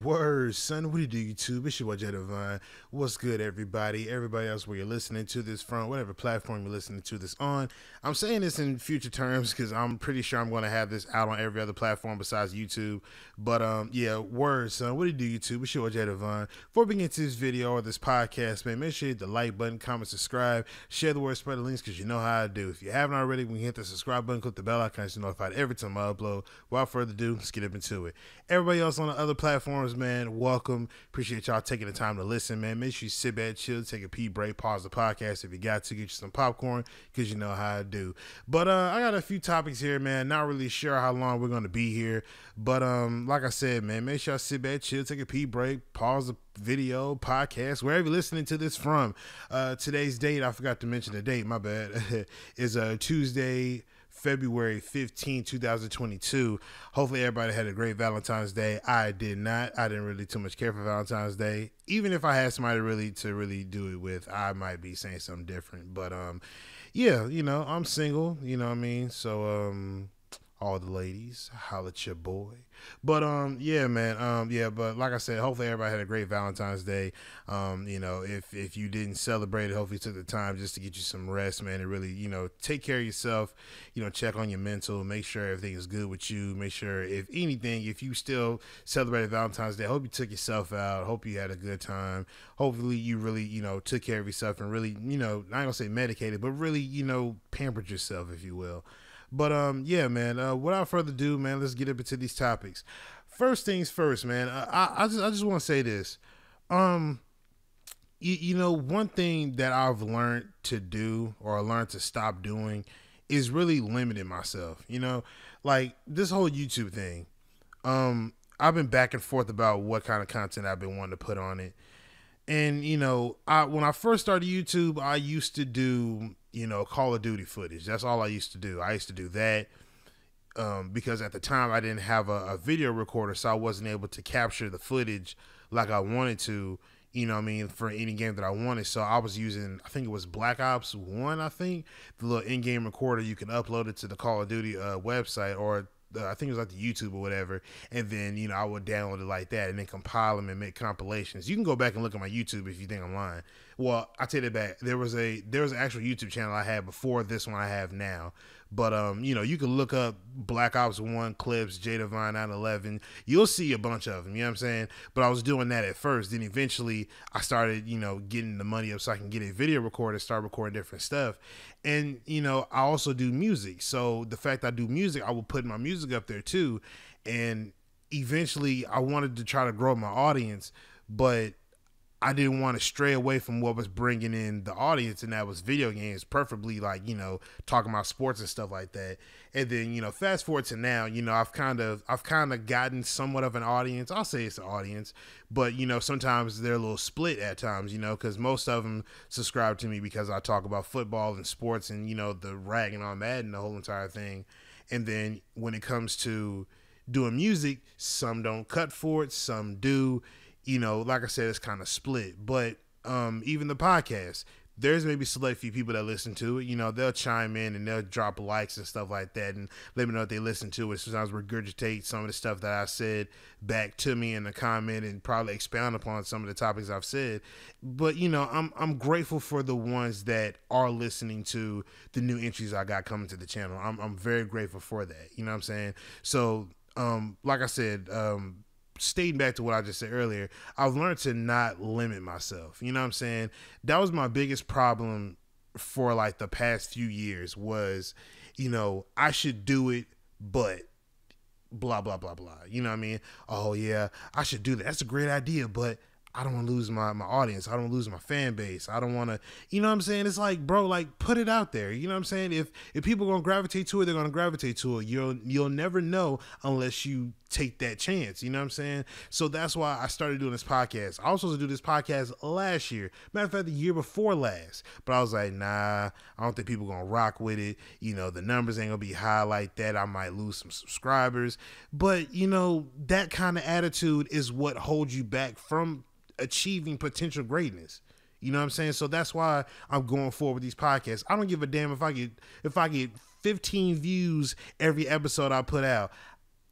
Word, son. What do you do, YouTube? It's your boy DiVine. What's good, everybody? Everybody else where you're listening to this from, whatever platform you're listening to this on. I'm saying this in future terms because I'm pretty sure I'm going to have this out on every other platform besides YouTube. But yeah, word, son. What do you do, YouTube? It's your boy DiVine. Before we get into this video or this podcast, man, make sure you hit the like button, comment, subscribe, share the word, spread the links because you know how I do. If you haven't already, when you hit the subscribe button, click the bell icon to be notified every time I upload. Without further ado, let's get up into it. Everybody else on the other platforms, man, welcome. Appreciate y'all taking the time to listen, man. Make sure you sit back, chill, take a pee break, pause the podcast if you got to, get you some popcorn because you know how I do. But I got a few topics here, man. Not really sure how long we're going to be here. But like I said, man, make sure y'all sit back, chill, take a pee break, pause the video, podcast, wherever you're listening to this from. Today's date, I forgot to mention the date, my bad, is Tuesday, February 15, 2022. Hopefully everybody had a great Valentine's Day. I did not. I didn't really too much care for Valentine's Day. Even if I had somebody to really do it with, I might be saying something different. But yeah, you know, I'm single, you know what I mean? So all the ladies, holla at your boy. But yeah, man, yeah, but like I said, hopefully everybody had a great Valentine's Day. You know, if you didn't celebrate it, hopefully you took the time just to get you some rest, man, and really, you know, take care of yourself, you know, check on your mental, make sure everything is good with you, make sure, if anything, if you still celebrated Valentine's Day, hope you took yourself out, hope you had a good time, hopefully you really, you know, took care of yourself and really, you know, I ain't gonna say medicated, but really, you know, pampered yourself, if you will. But yeah, man. Without further ado, man, let's get up into these topics. First things first, man. I just want to say this. You know, one thing that I've learned to do or learned to stop doing is really limiting myself. You know, like this whole YouTube thing. I've been back and forth about what kind of content I've been wanting to put on it. And, you know, when I first started YouTube, I used to do, you know, Call of Duty footage. That's all I used to do. I used to do that because at the time I didn't have a video recorder, so I wasn't able to capture the footage like I wanted to, you know what I mean, for any game that I wanted. So I was using, I think it was Black Ops 1, I think, the little in-game recorder. You can upload it to the Call of Duty website or I think it was like the YouTube or whatever, and then, you know, I would download it like that and then compile them and make compilations. You can go back and look at my YouTube if you think I'm lying. Well, I take it back. There was an actual YouTube channel I had before this one I have now. But you know, you can look up Black Ops 1 clips, DiVine 911. You'll see a bunch of them, you know what I'm saying? But I was doing that at first. Then eventually I started, you know, getting the money up so I can get a video recorder, start recording different stuff. And, you know, I also do music. So the fact I do music, I will put my music up there too. And eventually I wanted to try to grow my audience, but I didn't want to stray away from what was bringing in the audience, and that was video games, preferably like, you know, talking about sports and stuff like that. And then, you know, fast forward to now, you know, I've kind of gotten somewhat of an audience. I'll say it's an audience, but, you know, sometimes they're a little split at times, you know, because most of them subscribe to me because I talk about football and sports and, you know, the ragging on Madden, the whole entire thing. And then when it comes to doing music, some don't cut for it, some do. You know, like I said, it's kind of split. But even the podcast, there's maybe select few people that listen to it. You know, they'll chime in and they'll drop likes and stuff like that and let me know if they listen to it. Sometimes regurgitate some of the stuff that I said back to me in the comment and probably expound upon some of the topics I've said. But, you know, I'm grateful for the ones that are listening to the new entries I got coming to the channel. I'm very grateful for that. You know what I'm saying? So, like I said, stating back to what I just said earlier, I've learned to not limit myself. You know what I'm saying? That was my biggest problem for like the past few years was, you know, I should do it, but blah, blah, blah, blah. You know what I mean? Oh yeah, I should do that. That's a great idea, but I don't want to lose my audience. I don't want to lose my fan base. I don't want to, you know what I'm saying? It's like, bro, like put it out there. You know what I'm saying? If people are going to gravitate to it, they're going to gravitate to it. You'll never know unless you take that chance. You know what I'm saying? So that's why I started doing this podcast. I was supposed to do this podcast last year. Matter of fact, the year before last. But I was like, nah, I don't think people are going to rock with it. You know, the numbers ain't going to be high like that. I might lose some subscribers. But, you know, that kind of attitude is what holds you back from achieving potential greatness. You know what I'm saying? So that's why I'm going forward with these podcasts. I don't give a damn if I get 15 views every episode I put out.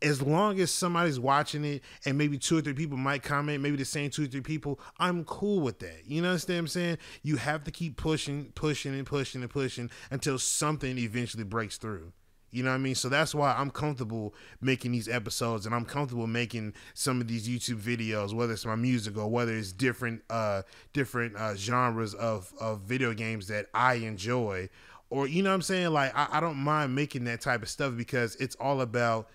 as long as somebody's watching it and maybe 2 or 3 people might comment, maybe the same 2 or 3 people, I'm cool with that. You know what I'm saying? You have to keep pushing until something eventually breaks through. You know what I mean? So that's why I'm comfortable making these episodes, and I'm comfortable making some of these YouTube videos, whether it's my music or whether it's different genres of video games that I enjoy. Or, you know what I'm saying? Like, I don't mind making that type of stuff because it's all about,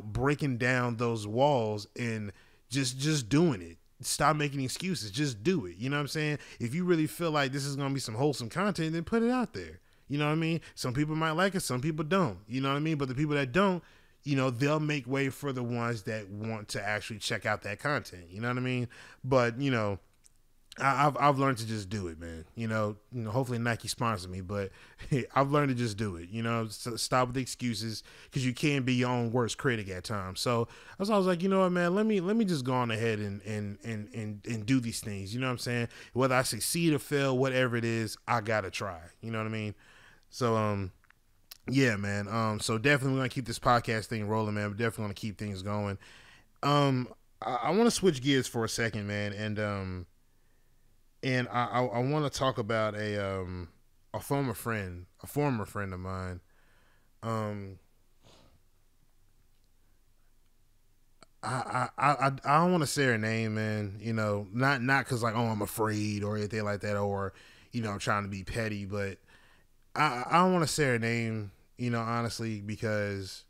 breaking down those walls and just doing it. Stop making excuses. Just do it. You know what I'm saying? If you really feel like this is going to be some wholesome content, then put it out there. You know what I mean? Some people might like it, some people don't. You know what I mean? But the people that don't, they'll make way for the ones that want to actually check out that content. You know what I mean? But, I've learned to just do it, man. Hopefully Nike sponsors me, but I've learned to just do it. Stop with the excuses, because you can be your own worst critic at times. So I was like, you know what, man, let me just go on ahead and do these things. You know what I'm saying? Whether I succeed or fail, whatever it is, I gotta try. You know what I mean? So yeah, man. So definitely gonna keep this podcast thing rolling, man. We're definitely gonna keep things going. I want to switch gears for a second, man, and I want to talk about a former friend of mine. I don't want to say her name, man. Not because like, oh, I'm afraid or anything like that, or I'm trying to be petty, but I don't want to say her name, honestly, because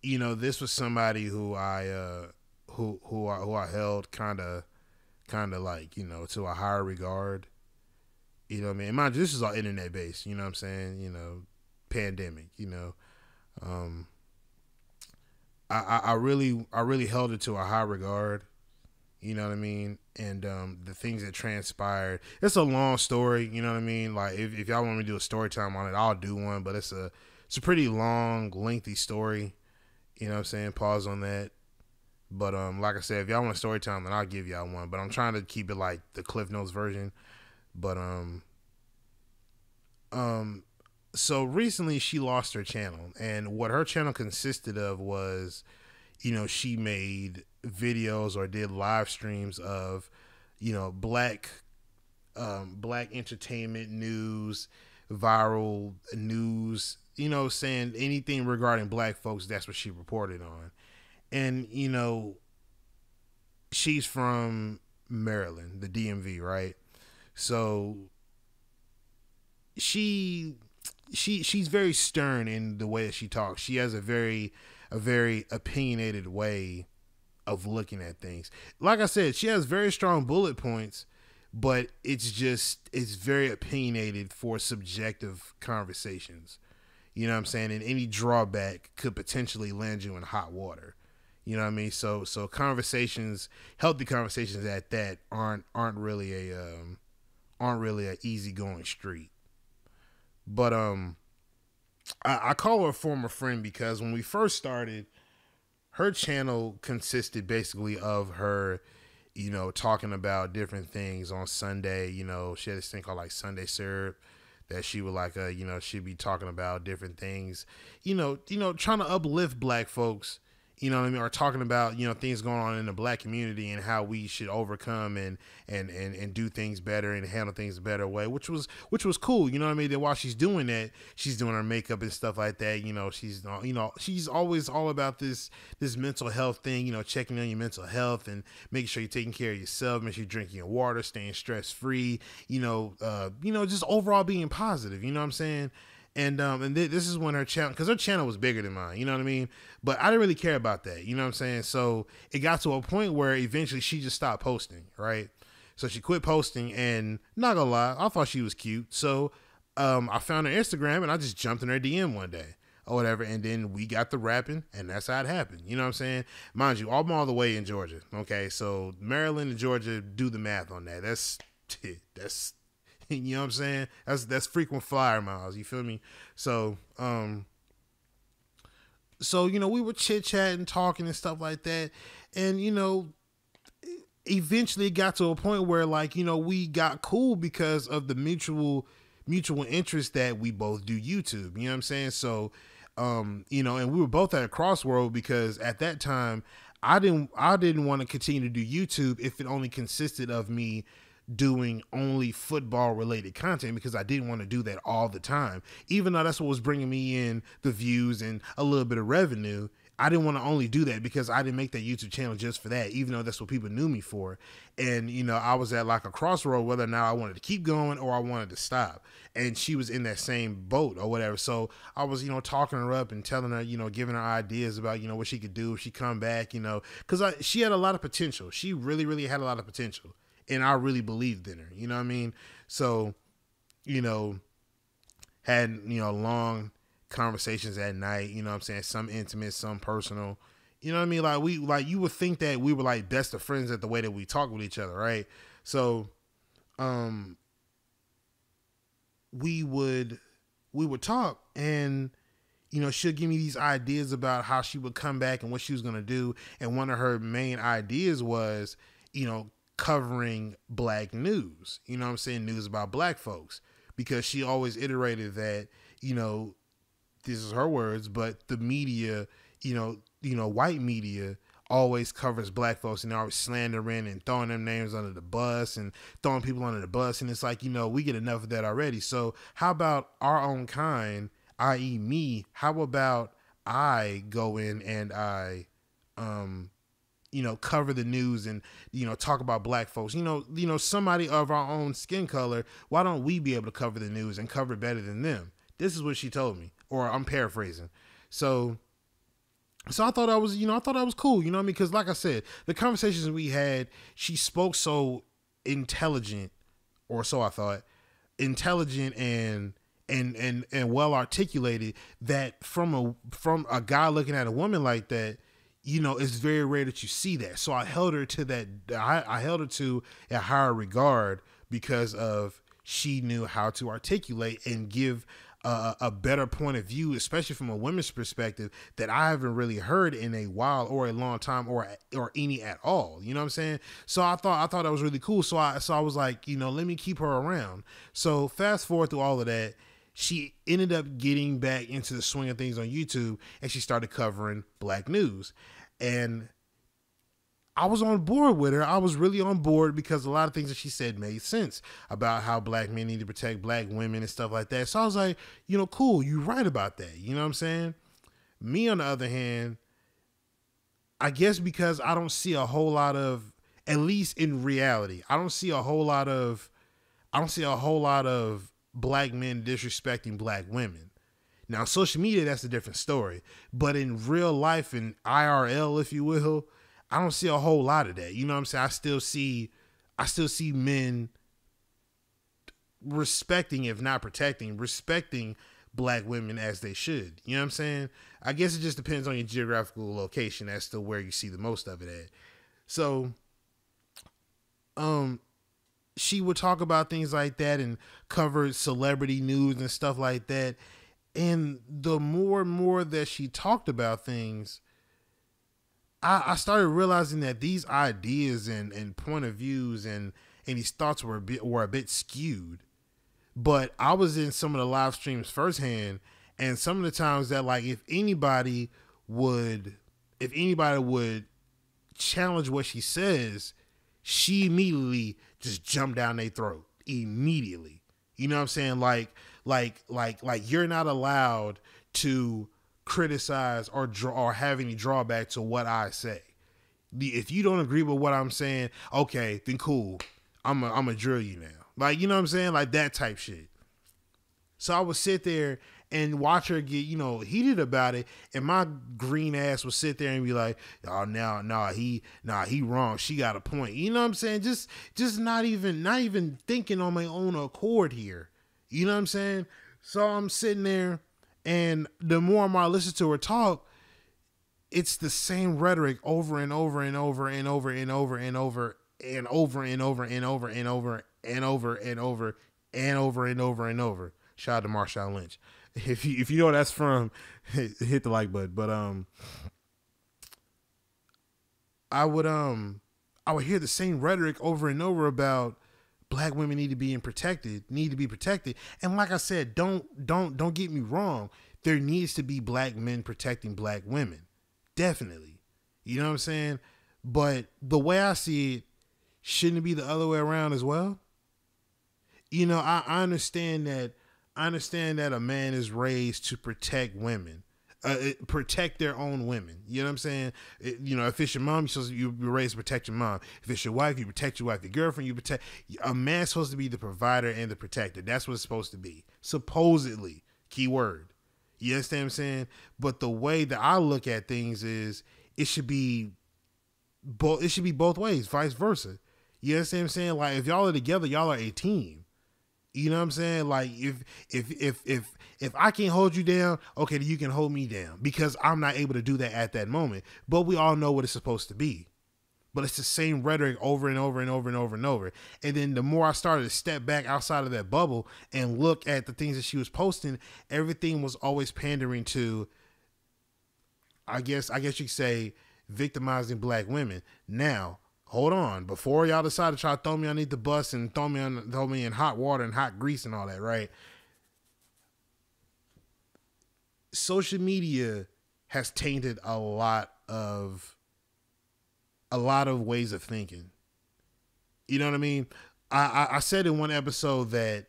this was somebody who I held kind of like, to a higher regard. You know what I mean? Mind you, this is all internet based, you know what I'm saying? Pandemic, I really held it to a high regard, you know what I mean? And the things that transpired, it's a long story, you know what I mean? Like, if y'all want me to do a story time on it, I'll do one, but it's a pretty long, lengthy story, you know what I'm saying? Pause on that. But like I said, if y'all want a story time, then I'll give y'all one. But I'm trying to keep it like the Cliff Notes version. But so recently she lost her channel, and what her channel consisted of was, she made videos or did live streams of, black entertainment news, viral news, saying anything regarding black folks. That's what she reported on. And, she's from Maryland, the DMV, right? So she's very stern in the way that she talks. She has a very opinionated way of looking at things. Like I said, she has very strong bullet points, but it's very opinionated for subjective conversations. You know what I'm saying? And any drawback could potentially land you in hot water. You know what I mean? So conversations, healthy conversations at that, aren't really a easygoing street. But I call her a former friend because when we first started, her channel consisted basically of her, talking about different things on Sunday. She had this thing called like Sunday Syrup that she would like, she'd be talking about different things, trying to uplift black folks. You know what I mean? Or talking about, things going on in the black community and how we should overcome and do things better and handle things a better way, which was cool. You know what I mean? That while she's doing that, she's doing her makeup and stuff like that. She's always all about this mental health thing, checking on your mental health and making sure you're taking care of yourself, make sure you're drinking your water, staying stress free, just overall being positive. You know what I'm saying? And this is when her channel, because her channel was bigger than mine, you know what I mean? But I didn't really care about that, you know what I'm saying? So it got to a point where eventually she just stopped posting, right? So she quit posting, and not gonna lie, I thought she was cute. So I found her Instagram, and I just jumped in her DM one day or whatever, and then we got the rapping, and that's how it happened. You know what I'm saying? Mind you, I'm all the way in Georgia, okay? So Maryland and Georgia, do the math on that. That's you know what I'm saying? That's frequent flyer miles. You feel me? So, we were chit chatting, talking and stuff like that. And, eventually it got to a point where we got cool because of the mutual interest that we both do YouTube. You know what I'm saying? So, You know, and we were both at a crossroad because at that time I didn't want to continue to do YouTube if it only consisted of me doing only football related content, because I didn't want to do that all the time. Even though that's what was bringing me in the views and a little bit of revenue, I didn't want to only do that because I didn't make that YouTube channel just for that, even though that's what people knew me for. And, you know, I was at like a crossroad whether or not I wanted to keep going or I wanted to stop. And she was in that same boat or whatever. So I was, you know, talking her up and telling her, you know, giving her ideas about, you know, what she could do if she come back, you know, because she had a lot of potential. She really, really had a lot of potential. And I really believed in her, you know what I mean? So, you know, had, you know, long conversations at night, you know what I'm saying? Some intimate, some personal, you know what I mean? Like you would think that we were like best of friends at the way that we talk with each other, right? So, we would talk, and, you know, she'll give me these ideas about how she would come back and what she was going to do. And one of her main ideas was, you know, covering black news, you know what I'm saying? News about black folks, because she always iterated that, you know, this is her words, but the media, you know, white media always covers black folks, and they're always slandering and throwing them names under the bus and throwing people under the bus. And it's like, you know, we get enough of that already. So how about our own kind, i.e. me? How about I go in and I, you know, cover the news and, you know, talk about black folks, you know, somebody of our own skin color. Why don't we be able to cover the news and cover it better than them? This is what she told me, or I'm paraphrasing. So I thought that was, you know, I thought that was cool, you know what I mean? Because like I said, the conversations we had, she spoke so intelligent, or so I thought, intelligent and well articulated, that from a guy looking at a woman like that, you know, it's very rare that you see that. So I held her to that. I held her to a higher regard because of she knew how to articulate and give a better point of view, especially from a women's perspective, that I haven't really heard in a while or a long time or any at all. You know what I'm saying? So I thought that was really cool. So I was like, you know, let me keep her around. So fast forward through all of that, she ended up getting back into the swing of things on YouTube, and she started covering black news. And I was on board with her. I was really on board because a lot of things that she said made sense about how black men need to protect black women and stuff like that. So I was like, you know, cool, you're right about that. You know what I'm saying? Me, on the other hand, I guess because I don't see a whole lot of, at least in reality, I don't see a whole lot of black men disrespecting black women. Now, social media, that's a different story. But in real life, in IRL, if you will, I don't see a whole lot of that. You know what I'm saying? I still see men respecting, if not protecting, respecting black women as they should. You know what I'm saying? I guess it just depends on your geographical location as to where you see the most of it at. So, she would talk about things like that and cover celebrity news and stuff like that. And the more and more that she talked about things, I started realizing that these ideas and point of views and these thoughts were a bit skewed. But I was in some of the live streams firsthand, and some of the times that, like, if anybody would challenge what she says, she immediately just jumped down their throat immediately. You know what I'm saying? Like you're not allowed to criticize or have any drawback to what I say. If you don't agree with what I'm saying, okay, then cool. I'm a drill you now. Like, you know what I'm saying? Like that type shit. So I would sit there and watch her get, you know, heated about it, and my green ass would sit there and be like, oh, he wrong. She got a point. You know what I'm saying? Just not even thinking on my own accord here. You know what I'm saying? So I'm sitting there, and the more and more I listen to her talk, it's the same rhetoric over and over and over and over and over and over and over and over and over and over and over and over and over and over and over. Shout out to Marshawn Lynch. If you know what that's from, hit the like button. But I would hear the same rhetoric over and over about black women need to be protected. And like I said, don't get me wrong. there needs to be black men protecting black women. Definitely. You know what I'm saying? But the way I see it, shouldn't it be the other way around as well? You know, I understand that. I understand that a man is raised to protect women, protect their own women. You know what I'm saying? You know, if it's your mom, you're raised to protect your mom. If it's your wife, you protect your wife. Your girlfriend, you protect. A man's supposed to be the provider and the protector. That's what it's supposed to be. Supposedly, key word. You understand what I'm saying? But the way that I look at things is, it should be both. It should be both ways, vice versa. You understand what I'm saying? Like, if y'all are together, y'all are a team. You know what I'm saying? Like, if I can't hold you down, okay, then you can hold me down, because I'm not able to do that at that moment. But we all know what it's supposed to be. But it's the same rhetoric over and over and over and over and over. And then the more I started to step back outside of that bubble and look at the things that she was posting, everything was always pandering to, I guess you could say, victimizing black women. Now, hold on, before y'all decide to try to throw me underneath the bus and throw me in hot water and hot grease and all that, right? Social media has tainted a lot of ways of thinking. You know what I mean? I said in one episode that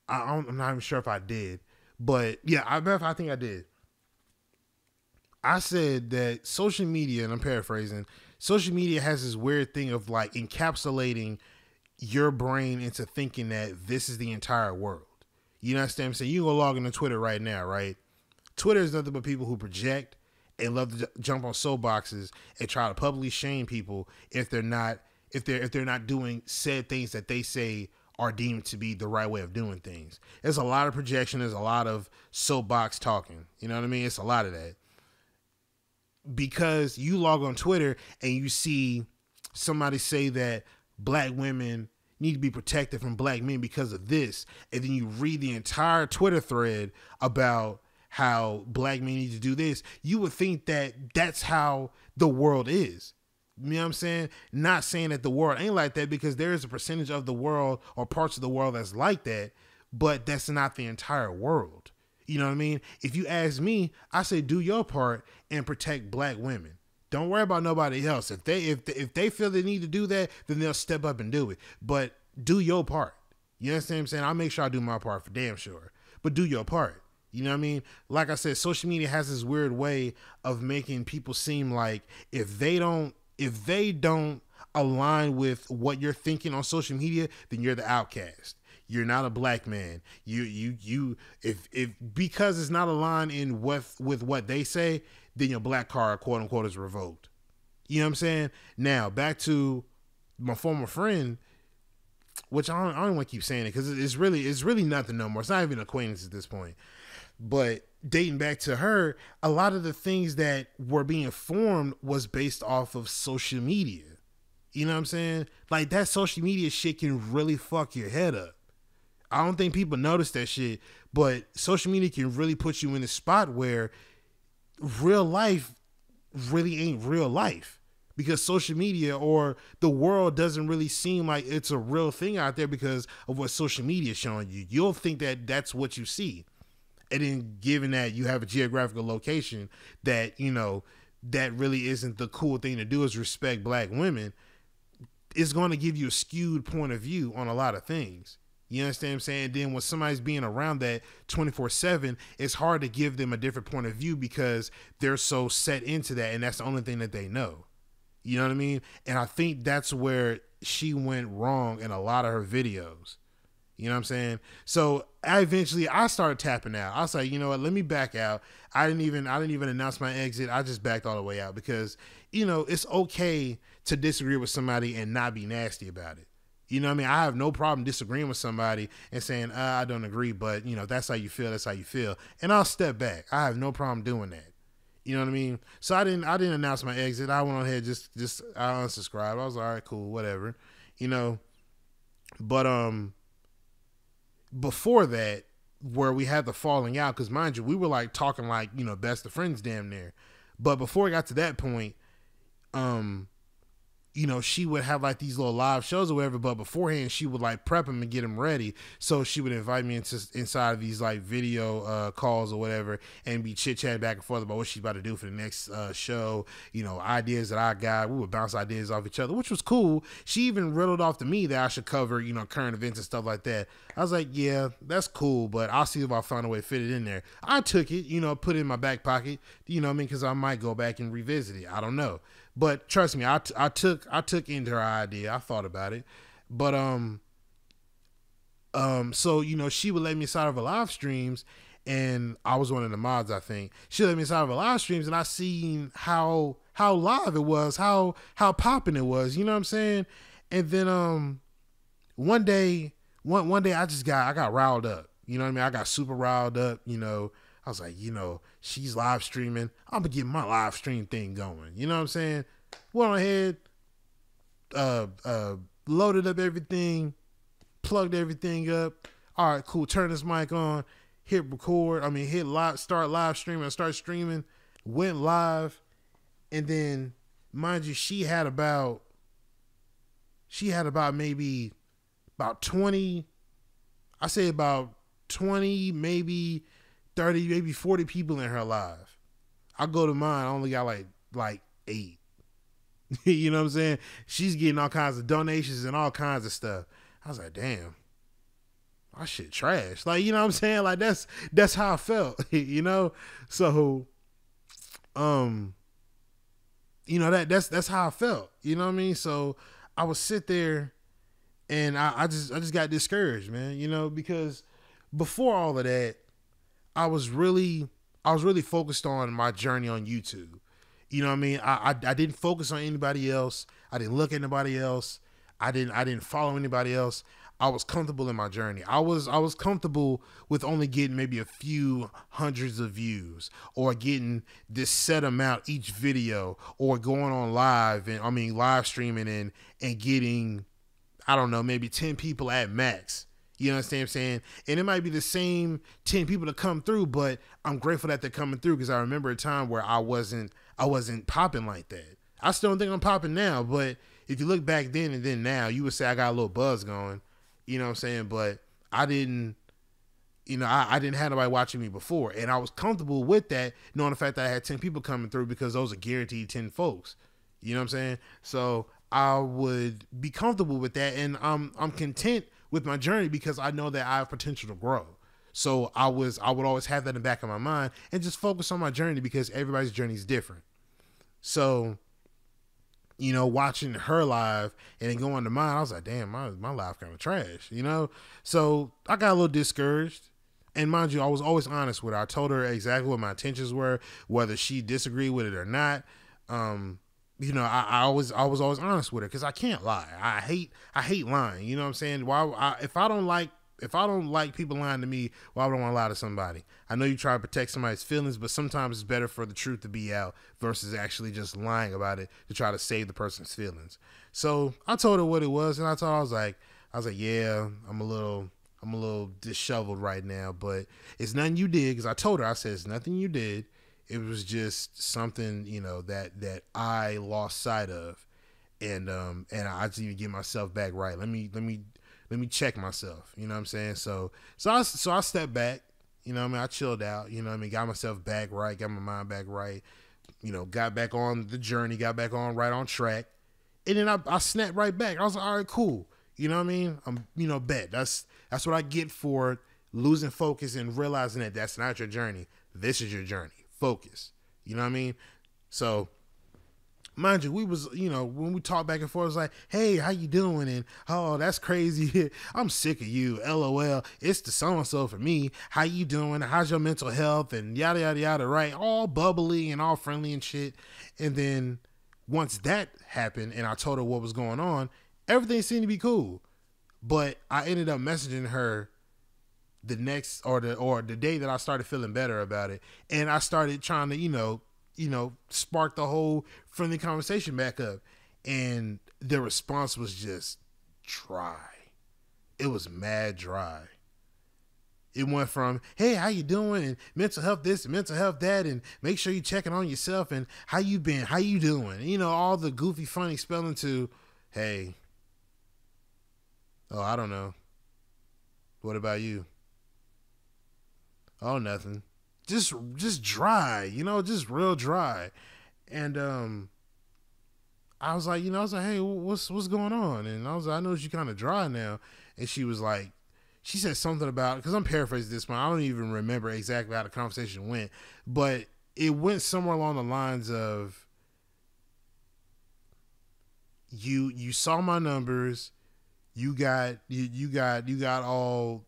I'm not even sure if I did, but yeah, I think I did. I said that social media, and I'm paraphrasing, social media has this weird thing of like encapsulating your brain into thinking that this is the entire world. You understand what I'm saying? You can go log into Twitter right now, right? Twitter is nothing but people who project and love to jump on soapboxes and try to publicly shame people if they're not doing said things that they say are deemed to be the right way of doing things. There's a lot of projection. There's a lot of soapbox talking. You know what I mean? It's a lot of that. Because you log on Twitter and you see somebody say that black women need to be protected from black men because of this, and then you read the entire Twitter thread about how black men need to do this, you would think that that's how the world is. You know what I'm saying? Not saying that the world ain't like that, because there is a percentage of the world or parts of the world that's like that, but that's not the entire world. You know what I mean? If you ask me, I say do your part and protect black women. Don't worry about nobody else. If they feel they need to do that, then they'll step up and do it. But do your part. You understand what I'm saying? I'll make sure I do my part for damn sure. But do your part. You know what I mean? Like I said, social media has this weird way of making people seem like if they don't align with what you're thinking on social media, then you're the outcast. You're not a black man. If because it's not aligned in with what they say, then your black card, quote unquote, is revoked. You know what I'm saying? Now back to my former friend, which I don't want to keep saying it because it's really nothing no more. It's not even an acquaintance at this point. But dating back to her, a lot of the things that were being formed was based off of social media. You know what I'm saying? Like, that social media shit can really fuck your head up. I don't think people notice that shit, but social media can really put you in a spot where real life really ain't real life, because social media or the world doesn't really seem like it's a real thing out there because of what social media is showing you. You'll think that that's what you see. And then given that you have a geographical location that, you know, that really isn't the cool thing to do is respect black women, it's going to give you a skewed point of view on a lot of things. You understand what I'm saying? Then when somebody's being around that 24/7, it's hard to give them a different point of view because they're so set into that, and that's the only thing that they know. You know what I mean? And I think that's where she went wrong in a lot of her videos. You know what I'm saying? So I started tapping out. I was like, you know what? Let me back out. I didn't even announce my exit. I just backed all the way out because, you know, it's okay to disagree with somebody and not be nasty about it. You know what I mean? I have no problem disagreeing with somebody and saying, I don't agree, but, you know, that's how you feel. That's how you feel. And I'll step back. I have no problem doing that. You know what I mean? So I didn't announce my exit. I went on ahead, just I unsubscribed. I was all right, cool, whatever. You know, but before that, where we had the falling out, because mind you, we were like talking like, you know, best of friends damn near. But before it got to that point, she would have like these little live shows or whatever, but beforehand she would like prep them and get them ready. So she would invite me inside of these like video calls or whatever, and be chit chatting back and forth about what she's about to do for the next show. Ideas that I got. We would bounce ideas off each other, which was cool. She even riddled off to me that I should cover current events and stuff like that. I was like, yeah, that's cool, but I'll see if I find a way to fit it in there. I took it, put it in my back pocket, because I might go back and revisit it. I don't know. But trust me, I took into her idea. I thought about it. But so she would let me inside of her live streams, and I was one of the mods, I think. She let me inside of her live streams, and I seen how live it was, how popping it was, you know what I'm saying? And then one day I got riled up. You know what I mean? I got super riled up, I was like, she's live streaming. I'm gonna get my live stream thing going. You know what I'm saying? Went on ahead, loaded up everything, plugged everything up. All right, cool. Turn this mic on, hit record. Hit live, start live streaming. I start streaming, went live, and then, mind you, she had about maybe about 20. I say about 20, maybe 30, maybe 40 people in her live. I go to mine, I only got like 8. You know what I'm saying? She's getting all kinds of donations and all kinds of stuff. I was like, damn, my shit trash. Like, you know what I'm saying? Like, that's how I felt, So, that's how I felt. You know what I mean? So I would sit there and I just got discouraged, man, because before all of that, I was really focused on my journey on YouTube. You know what I mean? I didn't focus on anybody else. I didn't look at anybody else. I didn't follow anybody else. I was comfortable in my journey. I was comfortable with only getting maybe a few hundreds of views, or getting this set amount each video, or going on live live streaming and getting, I don't know, maybe 10 people at max. You understand what I'm saying? And it might be the same 10 people to come through, but I'm grateful that they're coming through, because I remember a time where I wasn't popping like that. I still don't think I'm popping now, but if you look back then and then now, you would say I got a little buzz going. You know what I'm saying? But I didn't, I didn't have nobody watching me before, and I was comfortable with that, knowing the fact that I had 10 people coming through, because those are guaranteed 10 folks. You know what I'm saying? So I would be comfortable with that, and I'm content with my journey, because I know that I have potential to grow. So I would always have that in the back of my mind and just focus on my journey, because everybody's journey is different. So, watching her live and then going to mine, I was like, damn, my life kind of trash, So I got a little discouraged. And mind you, I was always honest with her. I told her exactly what my intentions were, whether she disagreed with it or not. I was always honest with her, because I can't lie. I hate lying. You know what I'm saying? If I don't like people lying to me, why would I want to lie to somebody? I know you try to protect somebody's feelings, but sometimes it's better for the truth to be out versus actually just lying about it to try to save the person's feelings. So I told her what it was, and I was like, yeah, I'm a little disheveled right now, but it's nothing you did. Because I told her, I said, it's nothing you did. It was just something, that I lost sight of, and I just need to get myself back right. Let me check myself. You know what I'm saying? So I stepped back. I chilled out. Got myself back right, got my mind back right. Got back on the journey, got back on right on track, and then I snapped right back. I was like, all right, cool. You know what I mean? I'm bet. That's what I get for losing focus and realizing that that's not your journey. This is your journey. Focus. You know what I mean? So, mind you, we was, when we talked back and forth, it was like, hey, how you doing? And, oh, that's crazy. I'm sick of you. LOL. It's the so-and-so for me. How you doing? How's your mental health? And yada, yada, yada, right? All bubbly and all friendly and shit. And then once that happened and I told her what was going on, everything seemed to be cool. But I ended up messaging her the next or the day that I started feeling better about it, and I started trying to spark the whole friendly conversation back up, and the response was just dry. It was mad dry. It went from, hey, how you doing? And mental health this and mental health that, and make sure you're checking on yourself and how you been, how you doing? You know, all the goofy, funny spelling to, hey, oh, I don't know. What about you? Oh, nothing. Just dry, you know, just real dry. And I was like, hey, what's going on? And I was like, I noticed you kind of dry now. And she was like, she said something about, because I'm paraphrasing this one, I don't even remember exactly how the conversation went, but it went somewhere along the lines of, you saw my numbers, you got all,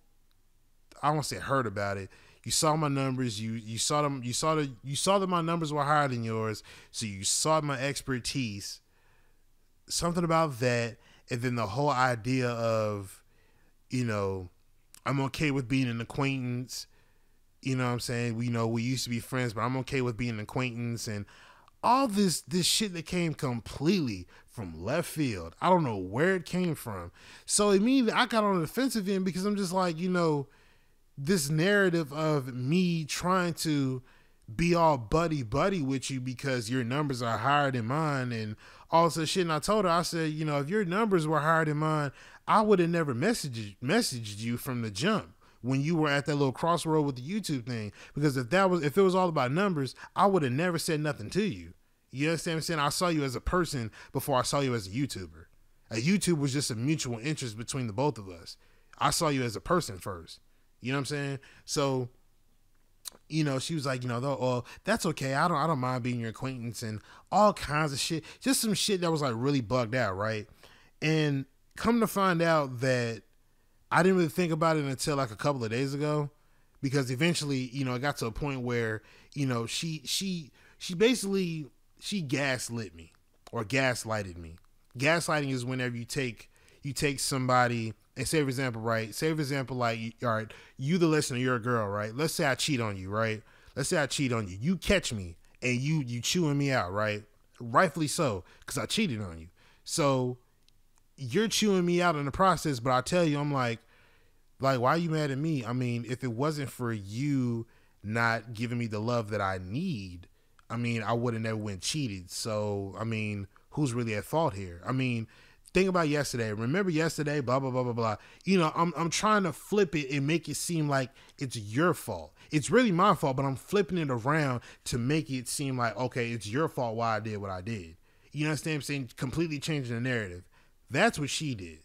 I won't say heard about it. You saw my numbers. You saw them. You saw that my numbers were higher than yours. So you saw my expertise. Something about that, and then the whole idea of, I'm okay with being an acquaintance. You know what I'm saying? We used to be friends, but I'm okay with being an acquaintance, and all this shit that came completely from left field. I don't know where it came from. So immediately I got on the defensive end because I'm just like, this narrative of me trying to be all buddy with you because your numbers are higher than mine and all this shit. And I told her, I said, if your numbers were higher than mine, I would have never messaged you from the jump when you were at that little crossroad with the YouTube thing. Because if it was all about numbers, I would have never said nothing to you. You understand what I'm saying? I saw you as a person before I saw you as a YouTuber. A YouTube was just a mutual interest between the both of us. I saw you as a person first. You know what I'm saying? So, she was like, oh, that's okay. I don't mind being your acquaintance and all kinds of shit. Just some shit that was like really bugged out, right? And come to find out that I didn't really think about it until like a couple of days ago, because eventually, it got to a point where, she basically, she gaslit me or gaslighted me. Gaslighting is whenever you take somebody. And say, for example, right? Say, for example, like, all right, you the listener, you're a girl, right? Let's say I cheat on you, right? Let's say I cheat on you. You catch me and you chewing me out, right? Rightfully so, because I cheated on you. So you're chewing me out in the process, but I tell you, I'm like, why are you mad at me? I mean, if it wasn't for you not giving me the love that I need, I mean, I would have never went cheated. So, I mean, who's really at fault here? I mean, think about yesterday. Remember yesterday, blah, blah, blah, blah, blah. I'm trying to flip it and make it seem like it's your fault. It's really my fault, but I'm flipping it around to make it seem like, okay, it's your fault why I did what I did. You understand what I'm saying? Completely changing the narrative. That's what she did.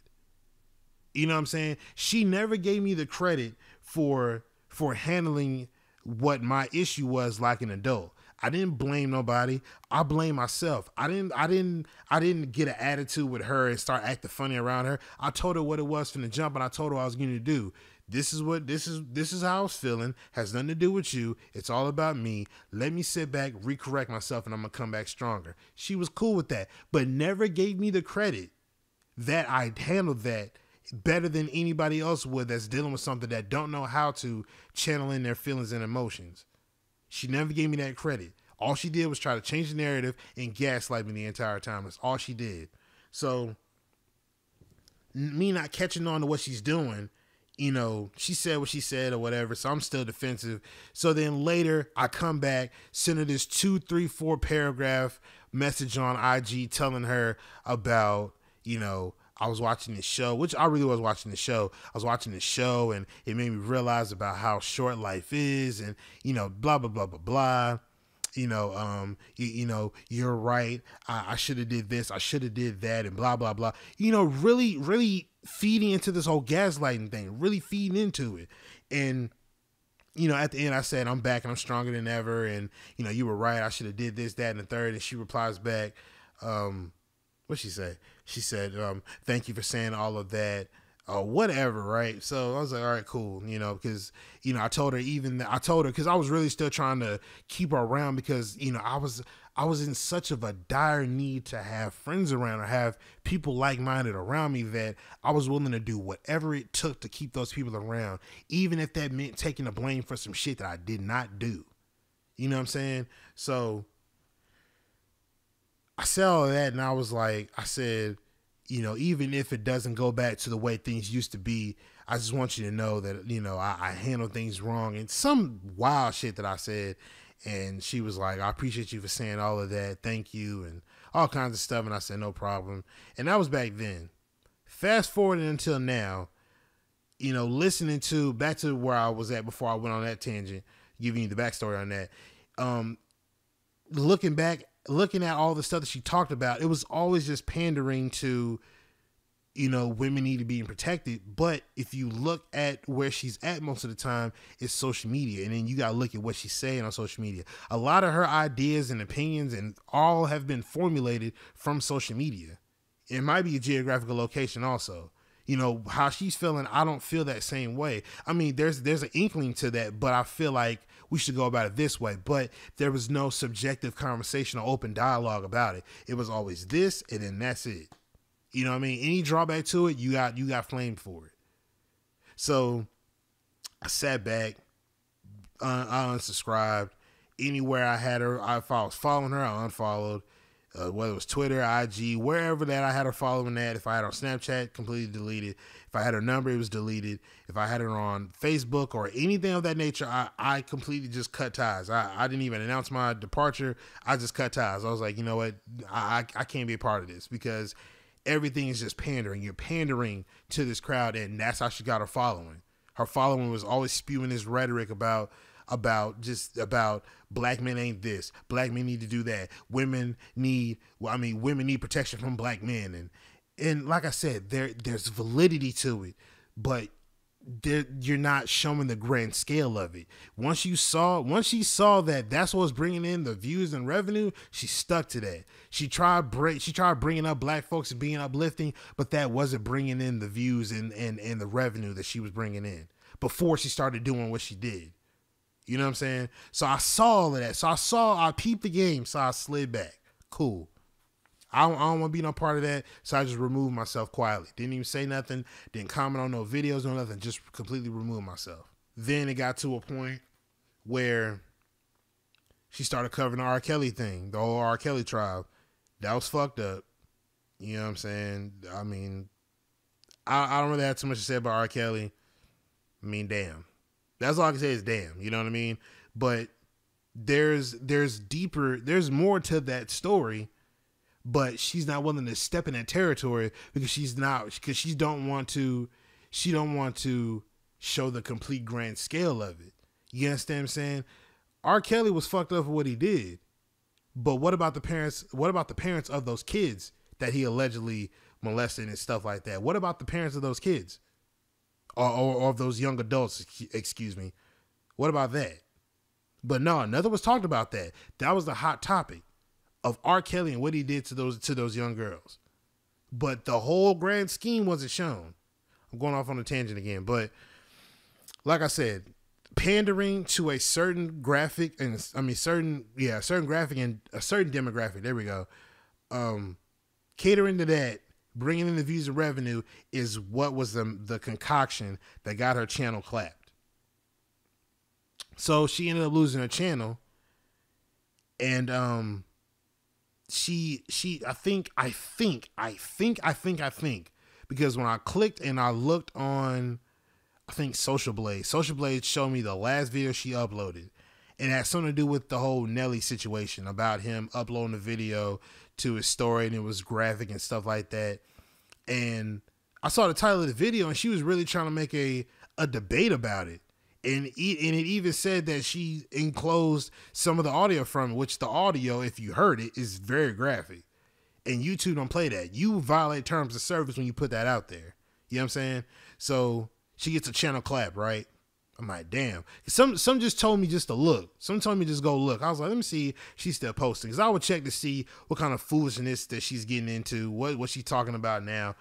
You know what I'm saying? She never gave me the credit for handling what my issue was like an adult. I didn't blame nobody. I blame myself. I didn't get an attitude with her and start acting funny around her. I told her what it was from the jump, and I told her what I was going to do. This is how I was feeling. Has nothing to do with you. It's all about me. Let me sit back, recorrect myself, and I'm gonna come back stronger. She was cool with that, but never gave me the credit that I handled that better than anybody else would that's dealing with something that don't know how to channel in their feelings and emotions. She never gave me that credit. All she did was try to change the narrative and gaslight me the entire time. That's all she did. So me not catching on to what she's doing, she said what she said or whatever. So I'm still defensive. So then later I come back, send her this 2, 3, 4 paragraph message on IG telling her about, I was watching this show, which I really was watching the show. I was watching this show and it made me realize about how short life is and, blah, blah, blah, blah, blah. You're right. I should have did this. I should have did that and blah, blah, blah. Really, really feeding into this whole gaslighting thing, really feeding into it. And, at the end I said, I'm back and I'm stronger than ever. And, you were right. I should have did this, that, and the third. And she replies back, what'd she say? She said, thank you for saying all of that. Or whatever, right? So I was like, all right, cool, because, I told her because I was really still trying to keep her around because, I was in such of a dire need to have friends around or have people like-minded around me that I was willing to do whatever it took to keep those people around, even if that meant taking the blame for some shit that I did not do. You know what I'm saying? So I said all of that and I said, even if it doesn't go back to the way things used to be, I just want you to know that, I handle things wrong, and some wild shit that I said. And she was like, I appreciate you for saying all of that. Thank you. And all kinds of stuff. And I said, no problem. And that was back then. Fast forward until now, listening back to where I was at before I went on that tangent, giving you the backstory on that. Looking at all the stuff that she talked about, it was always just pandering to, women need to be protected. But if you look at where she's at most of the time, it's social media. And then you got to look at what she's saying on social media. A lot of her ideas and opinions and all have been formulated from social media. It might be a geographical location also. How she's feeling, I don't feel that same way. I mean, there's an inkling to that, but I feel like we should go about it this way. But there was no subjective conversation or open dialogue about it. It was always this, and then that's it. You know what I mean? Any drawback to it, you got flamed for it. So I sat back, I unsubscribed. Anywhere I had her, if I was following her, I unfollowed. Whether it was Twitter, IG, wherever that I had her following that. If I had her on Snapchat, completely deleted. If I had her number, it was deleted. If I had her on Facebook or anything of that nature, I completely just cut ties. I didn't even announce my departure. I just cut ties. I was like, you know what? I can't be a part of this because everything is just pandering. You're pandering to this crowd, and that's how she got her following. Her following was always spewing this rhetoric about black men ain't this, black men need to do that, women need protection from black men, and like I said, there's validity to it, but you're not showing the grand scale of it. Once she saw that that's what was bringing in the views and revenue, she stuck to that. She tried bringing up black folks and being uplifting, but that wasn't bringing in the views and the revenue that she was bringing in before she started doing what she did. You know what I'm saying? So I saw all of that. So I peeped the game. So I slid back. Cool. I don't want to be no part of that. So I just removed myself quietly. Didn't even say nothing. Didn't comment on no videos, no nothing. Just completely removed myself. Then it got to a point where she started covering the R. Kelly thing, the whole R. Kelly trial. That was fucked up. You know what I'm saying? I mean, I don't really have too much to say about R. Kelly. I mean, damn. That's all I can say is damn, you know what I mean? But there's more to that story, but she's not willing to step in that territory because she don't want to show the complete grand scale of it. You understand what I'm saying? R. Kelly was fucked up for what he did. But what about the parents of those kids that he allegedly molested and stuff like that? What about the parents of those kids? Or of those young adults, excuse me. What about that? But no, nothing was talked about that. That was the hot topic of R. Kelly and what he did to those young girls. But the whole grand scheme wasn't shown. I'm going off on a tangent again, but like I said, pandering to a certain graphic and certain graphic and a certain demographic. There we go. Catering to that, bringing in the views and revenue is what was the concoction that got her channel clapped. So she ended up losing her channel, and she I think because when I clicked and I looked on, I think Social Blade showed me the last video she uploaded, and it had something to do with the whole Nelly situation about him uploading the video to his story, and it was graphic and stuff like that. And I saw the title of the video, and she was really trying to make a debate about it. And it even said that she enclosed some of the audio from it, which the audio, if you heard it, is very graphic. And YouTube don't play that. You violate terms of service when you put that out there. You know what I'm saying? So she gets a channel clap, right? I'm like, damn. Some just told me just to look. Some told me just go look. I was like, let me see if she's still posting. Because I would check to see what kind of foolishness that she's getting into, what she's talking about now.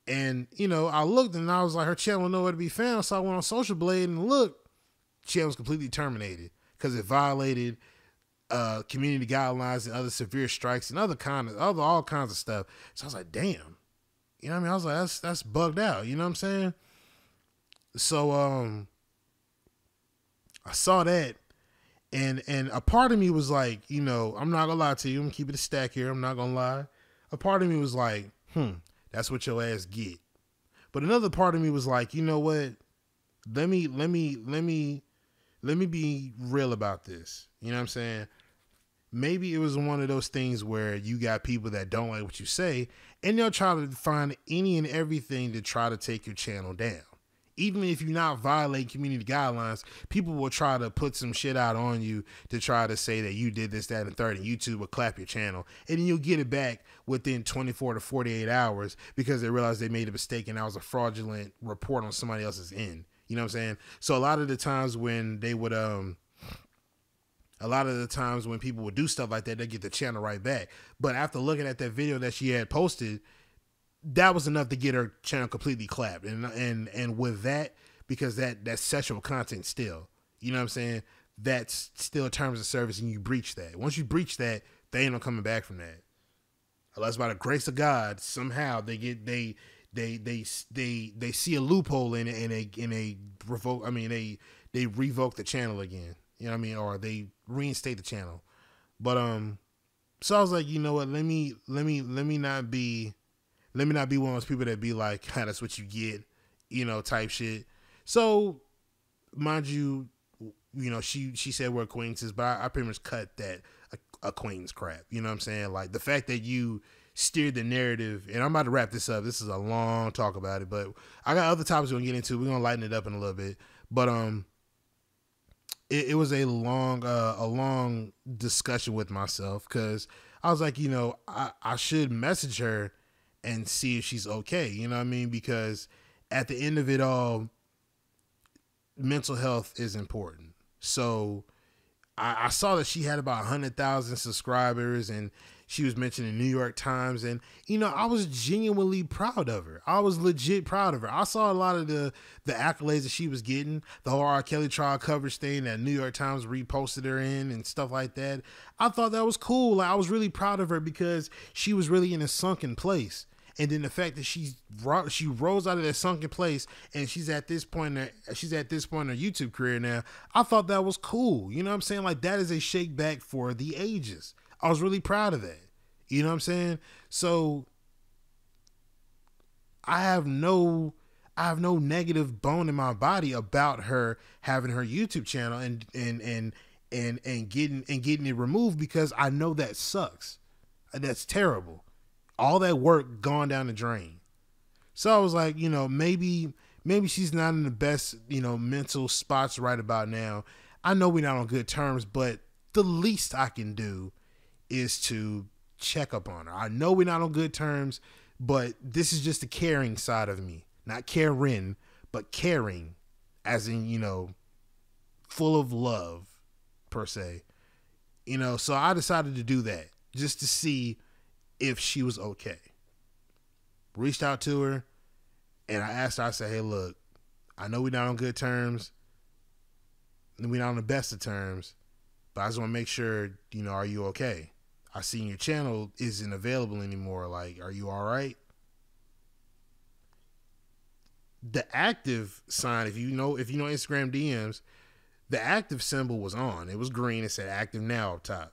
And, I looked and I was like, her channel nowhere to be found. So I went on Social Blade and looked. Channel was completely terminated because it violated community guidelines and other severe strikes and all kinds of stuff. So I was like, damn. You know what I mean? I was like, that's bugged out. You know what I'm saying? So, I saw that, and a part of me was like, I'm not gonna lie to you. I'm gonna keep it a stack here. I'm not gonna lie. A part of me was like, That's what your ass get. But another part of me was like, you know what? Let me be real about this. You know what I'm saying? Maybe it was one of those things where you got people that don't like what you say, and they'll try to find any and everything to try to take your channel down. Even if you're not violating community guidelines, people will try to put some shit out on you to try to say that you did this, that, and the third, and YouTube will clap your channel. And then you'll get it back within 24 to 48 hours because they realize they made a mistake and that was a fraudulent report on somebody else's end. You know what I'm saying? So a lot of the times when they would, a lot of the times when people would do stuff like that, they get the channel right back. But after looking at that video that she had posted, that was enough to get her channel completely clapped. And with that, because that's sexual content still, you know what I'm saying? That's still terms of service, and you breach that. Once you breach that, they ain't no coming back from that. Unless by the grace of God, somehow they see a loophole in it, and they revoke. I mean, they revoke the channel again. You know what I mean? Or they reinstate the channel. But so I was like, you know what? Let me not be one of those people that be like, ah, that's what you get, you know, type shit. So, mind you, you know, she said we're acquaintances, but I pretty much cut that acquaintance crap. You know what I'm saying? Like the fact that you steered the narrative, and I'm about to wrap this up. This is a long talk about it, but I got other topics we're gonna get into. We're gonna lighten it up in a little bit, but it was a long discussion with myself because I was like, you know, I should message her and see if she's okay. You know what I mean? Because at the end of it all, mental health is important. So I saw that she had about 100,000 subscribers, and she was mentioned in New York Times. And, you know, I was genuinely proud of her. I was legit proud of her. I saw a lot of the accolades that she was getting, the whole R. Kelly trial coverage thing that New York Times reposted her in and stuff like that. I thought that was cool. Like, I was really proud of her because she was really in a sunken place. And then the fact that she rose out of that sunken place and she's at this point in her YouTube career now, I thought that was cool. You know what I'm saying? Like, that is a shake back for the ages. I was really proud of that. You know what I'm saying? So I have no negative bone in my body about her having her YouTube channel and getting it removed, because I know that sucks. That's terrible. All that work gone down the drain. So I was like, you know, maybe she's not in the best, you know, mental spots right about now. I know we're not on good terms, but the least I can do is to check up on her. I know we're not on good terms, but this is just the caring side of me. Not caring, but caring, as in, you know, full of love, per se. You know, so I decided to do that just to see if she was okay. Reached out to her, and I asked her, I said, hey, look, I know we're not on good terms, and we're not on the best of terms, but I just want to make sure, you know, are you okay? I seen your channel isn't available anymore. Like, are you all right? The active sign, if you know Instagram DMs, the active symbol was on. It was green. It said active now up top.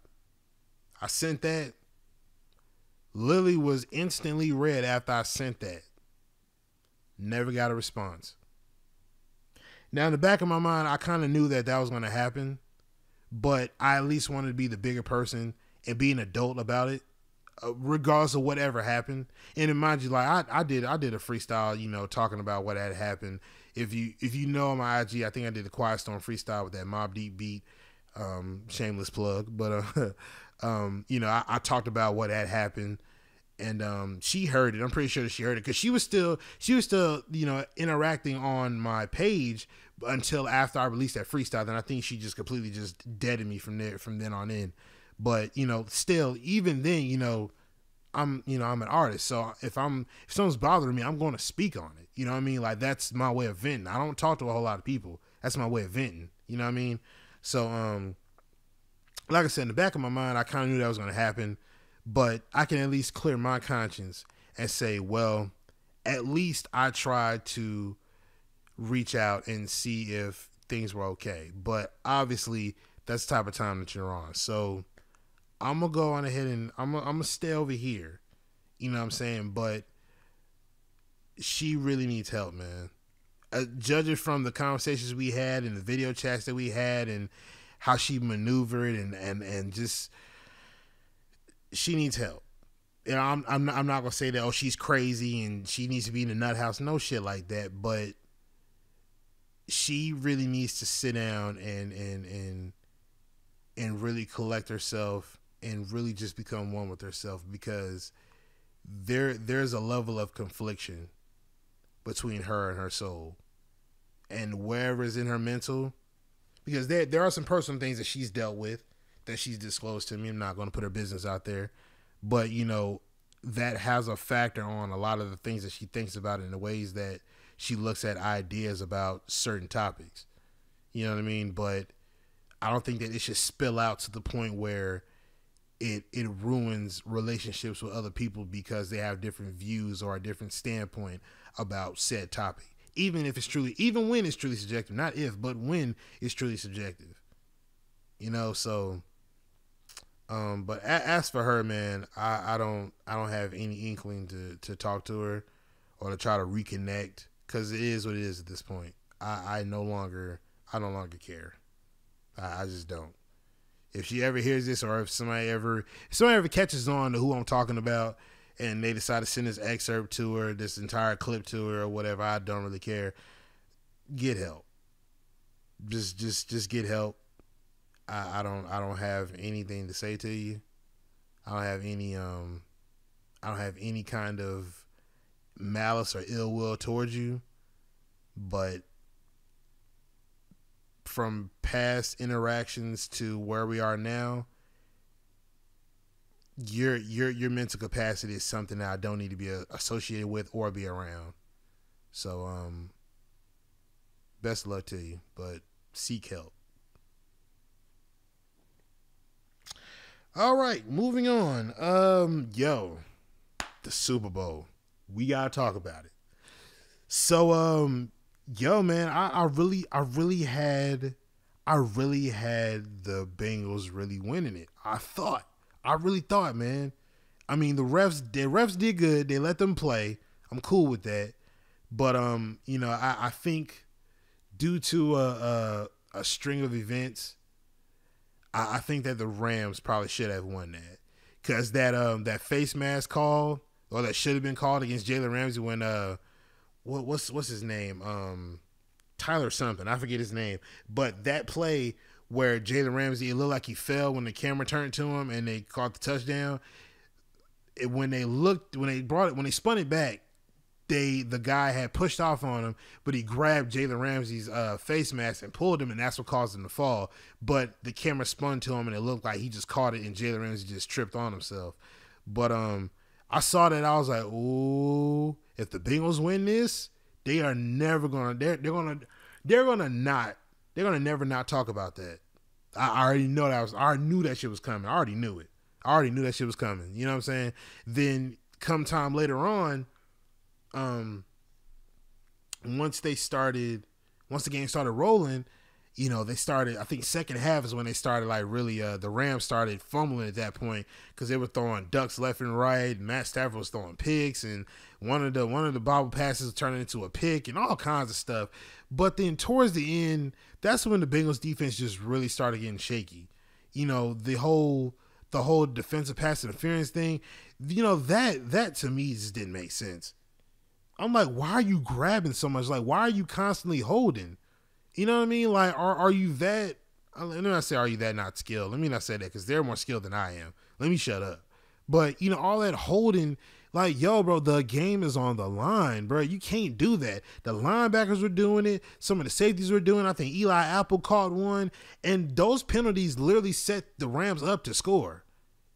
I sent that. Lily was instantly red after I sent that. Never got a response. Now, in the back of my mind, I kind of knew that was going to happen, but I at least wanted to be the bigger person and be an adult about it, regardless of whatever happened. And mind you, like I did a freestyle, you know, talking about what had happened. If you know on my IG, I think I did the Quiet Storm freestyle with that Mobb Deep beat. Shameless plug, but you know, I talked about what had happened, and she heard it. I'm pretty sure that she heard it because she was still, you know, interacting on my page until after I released that freestyle. Then I think she just completely just deaded me from then on in. But, you know, still, even then, you know, I'm an artist. So if someone's bothering me, I'm going to speak on it. You know what I mean? Like, that's my way of venting. I don't talk to a whole lot of people. That's my way of venting. You know what I mean? So, like I said, in the back of my mind, I kind of knew that was going to happen, but I can at least clear my conscience and say, well, at least I tried to reach out and see if things were okay. But obviously, that's the type of time that you're on. So I'm going to go on ahead and I'm going to stay over here. You know what I'm saying? But she really needs help, man. Judging from the conversations we had and the video chats that we had and how she maneuvered and just she needs help. You know, I'm not gonna say that, oh, she's crazy and she needs to be in the nut house. No shit like that. But she really needs to sit down and really collect herself and really just become one with herself, because there's a level of confliction between her and her soul, and wherever is in her mental, because there are some personal things that she's dealt with that she's disclosed to me. I'm not going to put her business out there, but you know, that has a factor on a lot of the things that she thinks about in the ways that she looks at ideas about certain topics. You know what I mean? But I don't think that it should spill out to the point where it ruins relationships with other people because they have different views or a different standpoint about said topic. Even when it's truly subjective, not if, but when it's truly subjective. You know, so but as for her, man, I don't have any inkling to talk to her or to try to reconnect, because it is what it is at this point. I no longer care. I just don't. If she ever hears this, or if somebody ever catches on to who I'm talking about, and they decide to send this excerpt to her, this entire clip to her, or whatever, I don't really care. Get help. Just get help. I don't have anything to say to you. I don't have any kind of malice or ill will towards you, but from past interactions to where we are now, your mental capacity is something that I don't need to be associated with or be around. So best of luck to you, but seek help. All right, moving on. The Super Bowl. We gotta talk about it. So man, I really had the Bengals really winning it. I really thought, man. I mean, the refs did good. They let them play. I'm cool with that. But you know, I think due to a string of events, I think that the Rams probably should have won that, because that face mask call, or that should have been called against Jalen Ramsey when what's his name, Tyler something, I forget his name, but that play where Jalen Ramsey, it looked like he fell when the camera turned to him and they caught the touchdown. When they spun it back, the guy had pushed off on him, but he grabbed Jalen Ramsey's face mask and pulled him, and that's what caused him to fall. But the camera spun to him, and it looked like he just caught it, and Jalen Ramsey just tripped on himself. But I saw that, I was like, ooh, if the Bengals win this, they are never gonna never not talk about that. I already know that I knew that shit was coming. I already knew it. I already knew that shit was coming. You know what I'm saying? Then come time later on, once the game started rolling, you know, they started, I think second half is when they started like really, the Rams started fumbling at that point, because they were throwing ducks left and right. Matt Stafford was throwing picks, and one of the bobble passes turned into a pick and all kinds of stuff. But then towards the end, that's when the Bengals defense just really started getting shaky. You know, the whole defensive pass interference thing, you know, that to me just didn't make sense. I'm like, why are you grabbing so much? Like, why are you constantly holding? You know what I mean? Like, are you that? Let me not say, are you that not skilled? Let me not say that, because they're more skilled than I am. Let me shut up. But, you know, all that holding, like, yo, bro, the game is on the line, bro. You can't do that. The linebackers were doing it. Some of the safeties were doing it. I think Eli Apple caught one. And those penalties literally set the Rams up to score.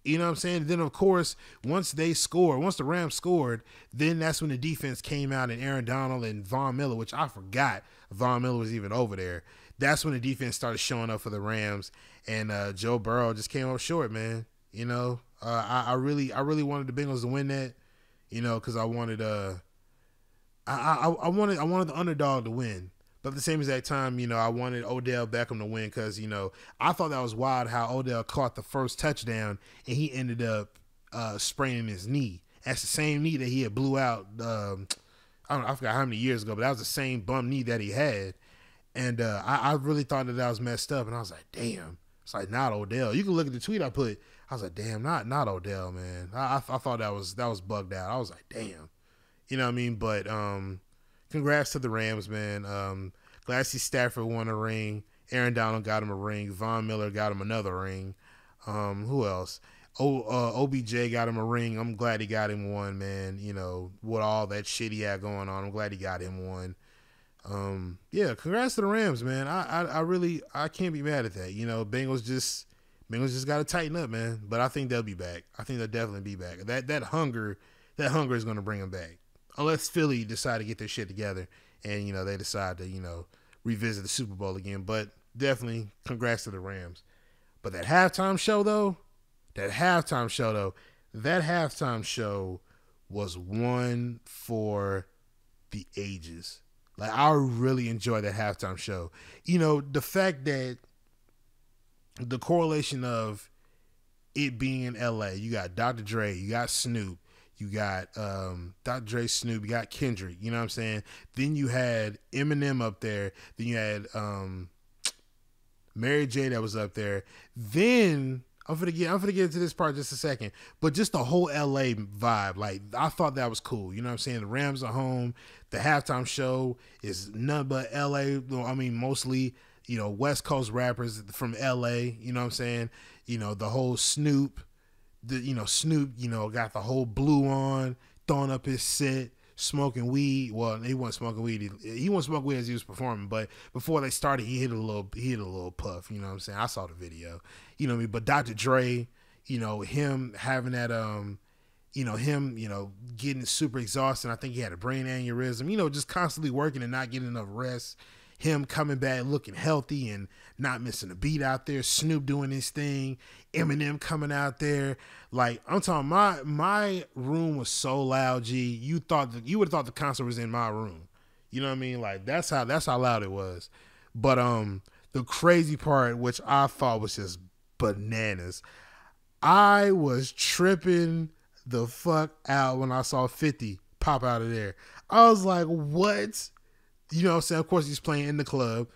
You know what I'm saying? Then, of course, once the Rams scored, then that's when the defense came out, and Aaron Donald and Von Miller, which I forgot Von Miller was even over there. That's when the defense started showing up for the Rams, and Joe Burrow just came up short, man. You know, I really wanted the Bengals to win that, you know, because I wanted I wanted the underdog to win. But at the same exact time, you know, I wanted Odell Beckham to win, because, you know, I thought that was wild how Odell caught the first touchdown and he ended up spraining his knee. That's the same knee that he had blew out I don't know, I forgot how many years ago, but that was the same bum knee that he had. And I really thought that was messed up. And I was like, damn. It's like, not Odell. You can look at the tweet I put. I was like, damn, not Odell, man. I thought that was bugged out. I was like, damn. You know what I mean? But congrats to the Rams, man. Glad to see Stafford won a ring. Aaron Donald got him a ring. Von Miller got him another ring. Who else? OBJ got him a ring. I'm glad he got him one, man. You know, with all that shit he had going on, I'm glad he got him one. Yeah, congrats to the Rams, man. I really can't be mad at that. You know, Bengals just got to tighten up, man. But I think they'll be back. I think they'll definitely be back. That hunger is going to bring them back. Unless Philly decide to get their shit together and, you know, they decide to, you know, revisit the Super Bowl again. But definitely congrats to the Rams. But that halftime show was one for the ages. Like, I really enjoyed that halftime show. You know, the fact that the correlation of it being in LA, you got Dr. Dre, you got Snoop, you got Dr. Dre, Snoop, you got Kendrick, you know what I'm saying? Then you had Eminem up there. Then you had Mary J that was up there. Then I'm gonna get into this part just a second, but just the whole LA vibe, like, I thought that was cool. You know what I'm saying? The Rams are home. The halftime show is none but LA. I mean, mostly, you know, West Coast rappers from LA. You know what I'm saying? You know, the whole Snoop, Snoop, you know, got the whole blue on, throwing up his set, smoking weed. Well, he wasn't smoking weed. He wasn't smoking weed as he was performing, but before they started, he hit a little puff. You know what I'm saying? I saw the video. You know what I mean? But Dr. Dre, you know, him having that, him, you know, getting super exhausted. I think he had a brain aneurysm, you know, just constantly working and not getting enough rest. Him coming back looking healthy and not missing a beat out there. Snoop doing his thing. Eminem coming out there. Like, I'm talking, my room was so loud, G. You would have thought the concert was in my room. You know what I mean? Like, that's how loud it was. But the crazy part, which I thought was just bananas, I was tripping the fuck out when I saw 50 pop out of there. I was like, what? You know what I'm saying? Of course, he's playing in the club.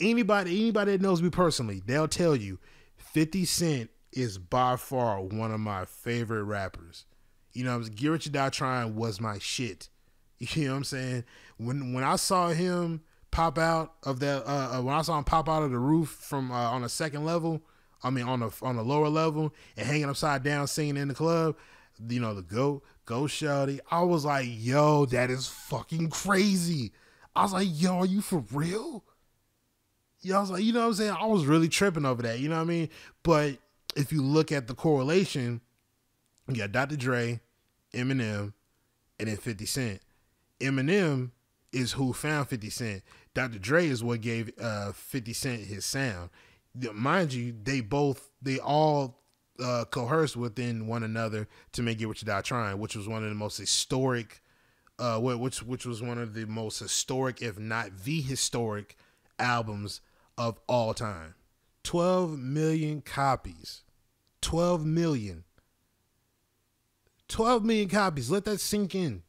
Anybody that knows me personally, they'll tell you 50 Cent is by far one of my favorite rappers. You know, Get Rich or Die Trying was my shit. You know what I'm saying? When I saw him pop out of that, when I saw him pop out of the roof from on the second level, I mean on the lower level, and hanging upside down singing in the club, you know, the Go Shawty, I was like, yo, that is fucking crazy. I was like, yo, are you for real? Yeah, I was like, you know what I'm saying? I was really tripping over that, you know what I mean? But if you look at the correlation, you got Dr. Dre, Eminem, and then 50 Cent. Eminem is who found 50 Cent. Dr. Dre is what gave 50 Cent his sound. Mind you, they all coerced within one another to make Get What You Die Trying, which was one of the most historic, which was one of the most historic, if not the historic, albums of all time. 12 million copies. 12 million copies. Let that sink in.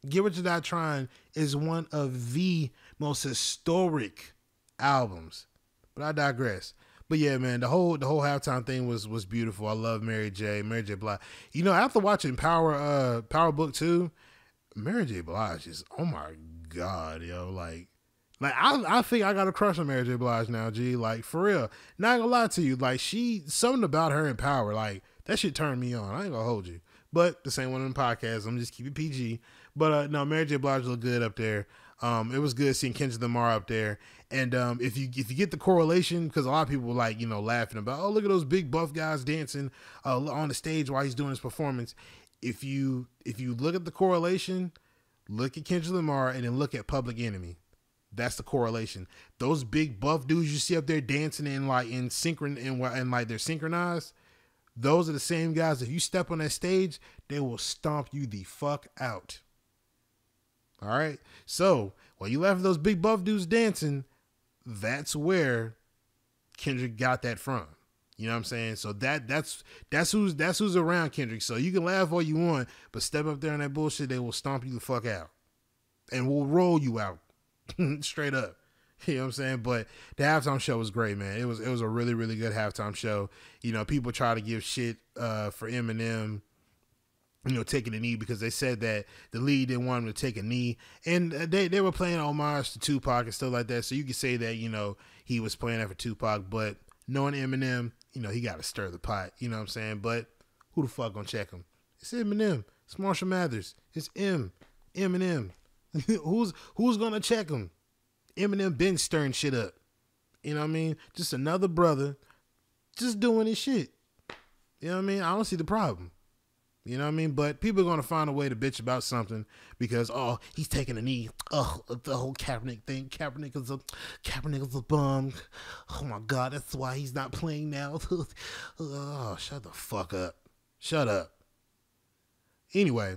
Get What You Die Trying is one of the most historic albums. But I digress. But yeah, man, the whole halftime thing was beautiful. I love Mary J. Blige. You know, after watching Power Book 2, Mary J. Blige is, oh my God, yo, like I think I got a crush on Mary J. Blige now, G. Like, for real. Not gonna lie to you, like, something about her in Power, like, that shit turned me on. I ain't gonna hold you. But the same one in the podcast, I'm just keep it PG. But no, Mary J. Blige looked good up there. It was good seeing Kendrick Lamar up there. And if you get the correlation, because a lot of people were, like, you know, laughing about, oh, look at those big buff guys dancing on the stage while he's doing his performance. If you look at the correlation, look at Kendrick Lamar and then look at Public Enemy. That's the correlation. Those big buff dudes you see up there dancing in like in synchron and like they're synchronized. Those are the same guys. If you step on that stage, they will stomp you the fuck out. All right. So when you laugh at those big buff dudes dancing, that's where Kendrick got that from. You know what I'm saying? So that's who's around Kendrick. So you can laugh all you want, but step up there on that bullshit, they will stomp you the fuck out. and we'll roll you out straight up. You know what I'm saying? But the halftime show was great, man. It was a really, really good halftime show. You know, people try to give shit for Eminem, you know, taking a knee because they said that the league didn't want him to take a knee. And they were playing homage to Tupac and stuff like that. So you could say that, you know, he was playing that for Tupac. But knowing Eminem, you know, he got to stir the pot. You know what I'm saying? But who the fuck gonna check him? It's Eminem. It's Marshall Mathers. It's Eminem. Who's gonna check him? Eminem been stirring shit up. You know what I mean? Just another brother just doing his shit. You know what I mean? I don't see the problem. You know what I mean? But people are going to find a way to bitch about something because, oh, he's taking a knee. Oh, the whole Kaepernick thing. Kaepernick is a bum. Oh, my God. That's why he's not playing now. Oh, shut the fuck up. Shut up. Anyway,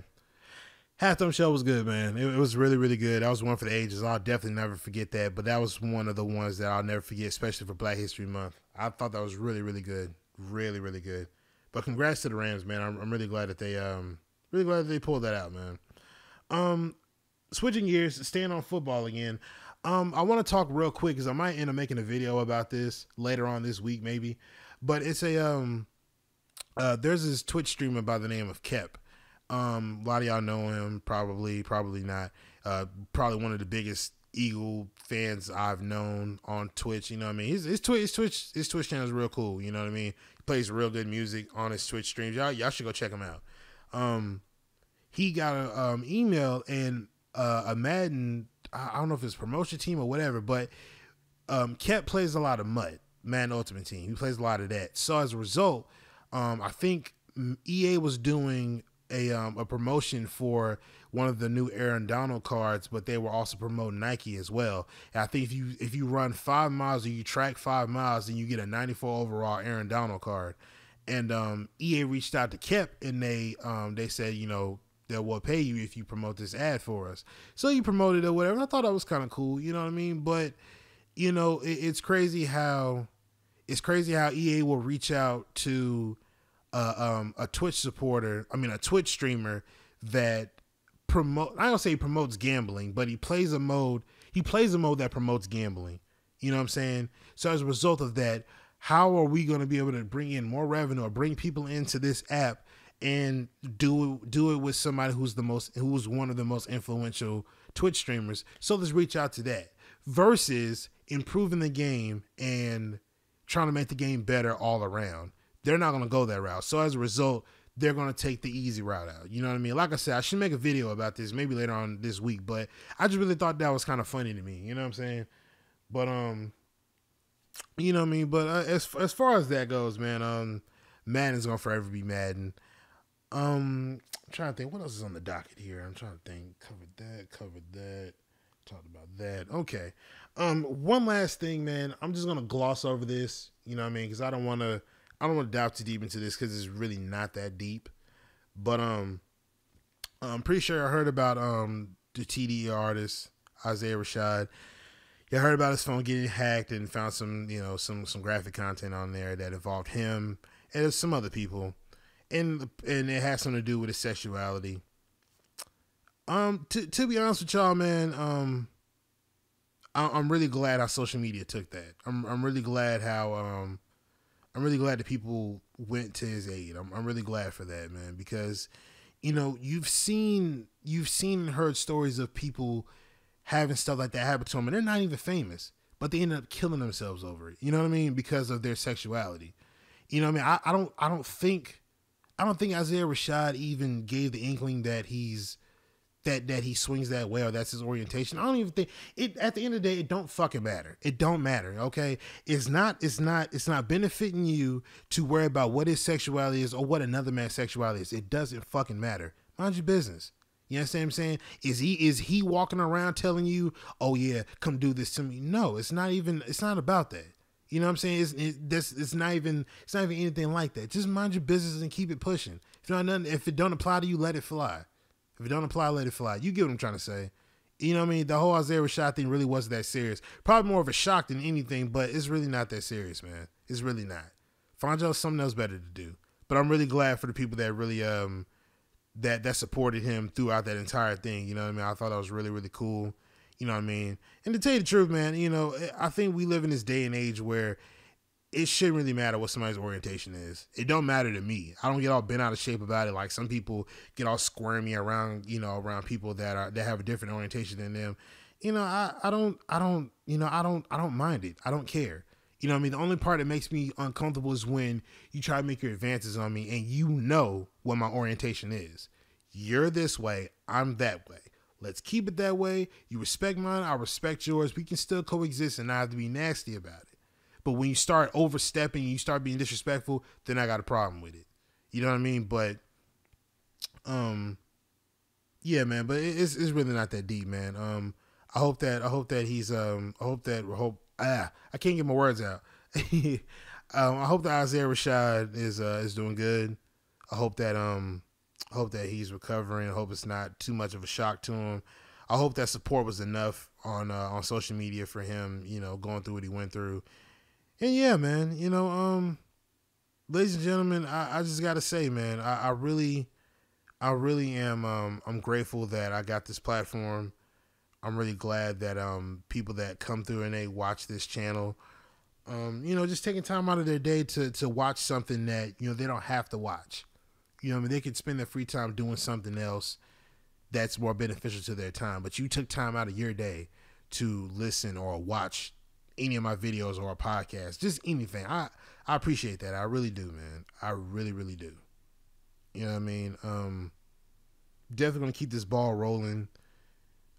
halftime show was good, man. It was really, really good. That was one for the ages. I'll definitely never forget that. But that was one of the ones that I'll never forget, especially for Black History Month. I thought that was really, really good. Really, really good. But congrats to the Rams, man. I'm really glad that they pulled that out, man. Switching gears, staying on football again. I want to talk real quick because I might end up making a video about this later on this week, maybe. But it's there's this Twitch streamer by the name of Kep. A lot of y'all know him, probably not. Probably one of the biggest Eagle fans I've known on Twitch. You know what I mean? His Twitch channel is real cool. You know what I mean? He plays real good music on his Twitch streams. Y'all should go check him out. He got an email and a Madden. I don't know if it's promotion team or whatever, but Kep plays a lot of Madden Ultimate Team. He plays a lot of that. So as a result, I think EA was doing a promotion for one of the new Aaron Donald cards, but they were also promoting Nike as well. And I think if you run 5 miles or you track 5 miles, then you get a 94 overall Aaron Donald card. And EA reached out to Kep and they said, you know, that will pay you if you promote this ad for us. So you promoted it or whatever. And I thought that was kind of cool, you know what I mean? But you know, it's crazy how EA will reach out to a Twitch supporter, a Twitch streamer that I don't say he promotes gambling, but he plays a mode that promotes gambling. You know what I'm saying? So as a result of that, how are we going to be able to bring in more revenue or bring people into this app and do it with somebody who's one of the most influential Twitch streamers? So let's reach out to that versus improving the game and trying to make the game better all around. They're not going to go that route. So as a result, they're going to take the easy route out. You know what I mean? Like I said, I should make a video about this maybe later on this week, but I just really thought that was kind of funny to me. You know what I'm saying? But, you know what I mean? But as far as that goes, man, Madden's going to forever be Madden. I'm trying to think. What else is on the docket here? I'm trying to think. Covered that. Talked about that. Okay. One last thing, man. I'm just going to gloss over this. You know what I mean? Because I don't want to dive too deep into this because it's really not that deep. But I'm pretty sure I heard about the TDE artist Isaiah Rashad. You heard about his phone getting hacked and found some graphic content on there that involved him and some other people, and it has something to do with his sexuality. To be honest with y'all, man, I'm really glad how social media took that. I'm really glad how I'm really glad that people went to his aid. I'm really glad for that, man, because, you know, you've seen and heard stories of people having stuff like that happen to them, and they're not even famous, but they end up killing themselves over it. You know what I mean? Because of their sexuality. You know what I mean? I don't think Isaiah Rashad even gave the inkling that he swings that way or that's his orientation. I don't even think it. At the end of the day, it don't fucking matter. It don't matter. Okay, it's not benefiting you to worry about what his sexuality is or what another man's sexuality is. It doesn't fucking matter. Mind your business. You understand what I'm saying? Is he walking around telling you, oh yeah, come do this to me? No, it's not about that. You know what I'm saying? It's not even anything like that. Just mind your business and keep it pushing. If it don't apply to you, let it fly. If it don't apply, let it fly. You get what I'm trying to say. You know what I mean? The whole Isaiah Rashad thing really wasn't that serious. Probably more of a shock than anything, but it's really not that serious, man. It's really not. Find y'all something else better to do. But I'm really glad for the people that really that supported him throughout that entire thing. You know what I mean? I thought that was really, really cool. You know what I mean? And to tell you the truth, man, you know, I think we live in this day and age where it shouldn't really matter what somebody's orientation is. It don't matter to me. I don't get all bent out of shape about it. Like some people get all squirmy around, you know, around people that have a different orientation than them. You know, I don't mind it. I don't care. You know what I mean? The only part that makes me uncomfortable is when you try to make your advances on me and you know what my orientation is. You're this way, I'm that way. Let's keep it that way. You respect mine, I respect yours. We can still coexist and not have to be nasty about it. But when you start overstepping, you start being disrespectful, then I got a problem with it. You know what I mean? But, yeah, man. But it's really not that deep, man. I hope that I can't get my words out. I hope that Isaiah Rashad is doing good. I hope that he's recovering. I hope it's not too much of a shock to him. I hope that support was enough on social media for him, you know, going through what he went through. And yeah, man, you know, ladies and gentlemen, I just gotta say, man, I really am. I'm grateful that I got this platform. I'm really glad that people that come through and they watch this channel, you know, just taking time out of their day to watch something that, you know, they don't have to watch. You know what I mean? They could spend their free time doing something else that's more beneficial to their time. But you took time out of your day to listen or watch any of my videos or a podcast, just anything. I appreciate that. I really do, man. I really, really do. You know what I mean? Definitely going to keep this ball rolling.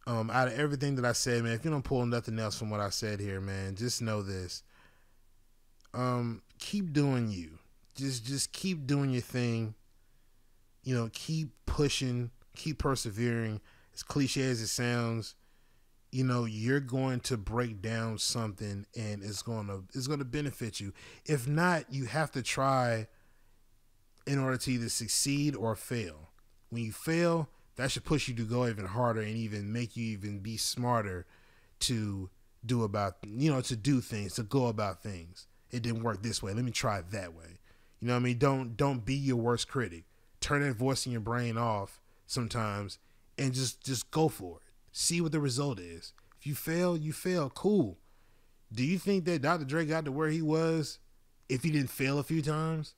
Out of everything that I said, man, if you don't pull nothing else from what I said here, man, just know this. Keep doing you. Just keep doing your thing. You know, keep pushing, keep persevering. As cliche as it sounds, you know, you're going to break down something and it's going to benefit you. If not, you have to try in order to either succeed or fail. When you fail, that should push you to go even harder and even make you even be smarter to do things, to go about things. It didn't work this way. Let me try it that way. You know what I mean? Don't be your worst critic. Turn that voice in your brain off sometimes and just go for it. See what the result is. If you fail, you fail. Cool. Do you think that Dr. Dre got to where he was if he didn't fail a few times?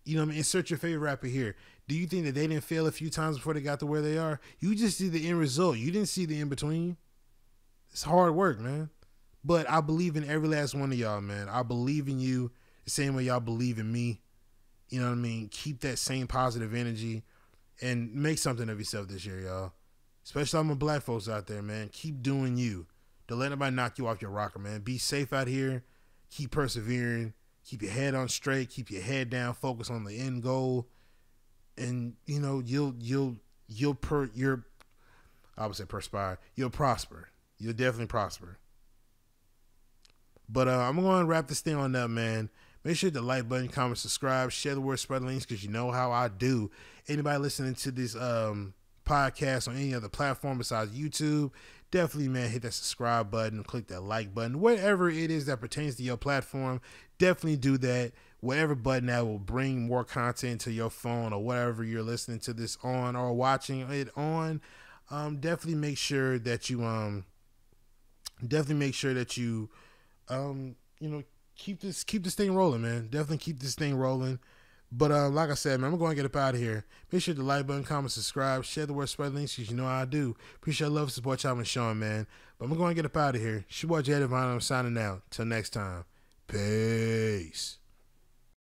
You know what I mean? Insert your favorite rapper here. Do you think that they didn't fail a few times before they got to where they are? You just see the end result. You didn't see the in-between. It's hard work, man. But I believe in every last one of y'all, man. I believe in you the same way y'all believe in me. You know what I mean? Keep that same positive energy and make something of yourself this year, y'all. Especially all my black folks out there, man. Keep doing you. Don't let nobody knock you off your rocker, man. Be safe out here. Keep persevering. Keep your head on straight. Keep your head down. Focus on the end goal. And, you know, you'll prosper. You'll definitely prosper. But I'm going to wrap this thing on up, man. Make sure to hit the like button, comment, subscribe, share the word, spread the links, because you know how I do. Anybody listening to this podcast on any other platform besides YouTube, definitely, man, hit that subscribe button, click that like button. Whatever it is that pertains to your platform, definitely do that. Whatever button that will bring more content to your phone or whatever you're listening to this on or watching it on, definitely make sure that you you know, keep this thing rolling, man. Definitely keep this thing rolling. But like I said, man, I'm going to get up out of here. Make sure to like button, comment, subscribe, share the word, spread links, because you know how I do. Appreciate love, support y'all been showing, man. But I'm going to get up out of here. It's your boy DiVine. I'm signing out. Till next time. Peace.